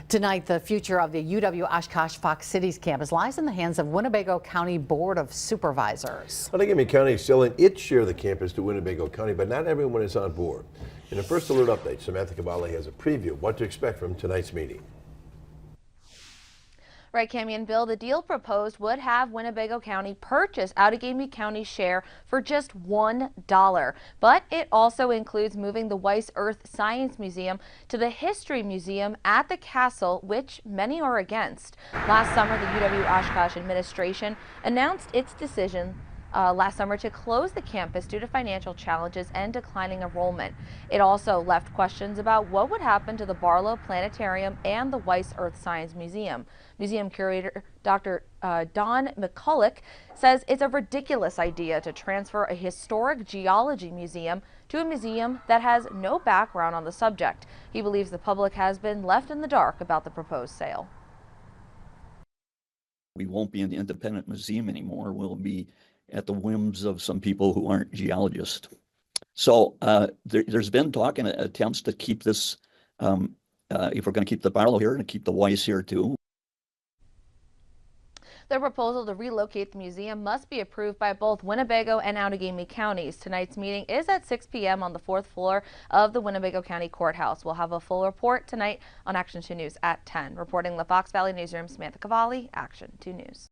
Tonight, the future of the UWO-Fox Cities campus lies in the hands of Winnebago County Board of Supervisors. Outagamie County is selling its share of the campus to Winnebago County, but not everyone is on board. In a first alert update, Samantha Cavalli has a preview of what to expect from tonight's meeting. Right, Cami and Bill, the deal proposed would have Winnebago County purchase Outagamie County's share for just $1. But it also includes moving the Weis Earth Science Museum to the History Museum at the castle, which many are against. Last summer, the UWO-Oshkosh administration announced its decision last summer to close the campus due to financial challenges and declining enrollment. It also left questions about what would happen to the Barlow Planetarium and the Weis Earth Science Museum. Museum curator Dr. Don McCulloch says it's a ridiculous idea to transfer a historic geology museum to a museum that has no background on the subject. He believes the public has been left in the dark about the proposed sale. We won't be an independent museum anymore. We'll be at the whims of some people who aren't geologists. So there's been talk and attempts to keep this, if we're going to keep the Barlow here, and keep the Weis here too. The proposal to relocate the museum must be approved by both Winnebago and Outagamie counties. Tonight's meeting is at 6 p.m. on the 4th floor of the Winnebago County Courthouse. We'll have a full report tonight on Action 2 News at 10. Reporting the Fox Valley Newsroom, Samantha Cavalli, Action 2 News.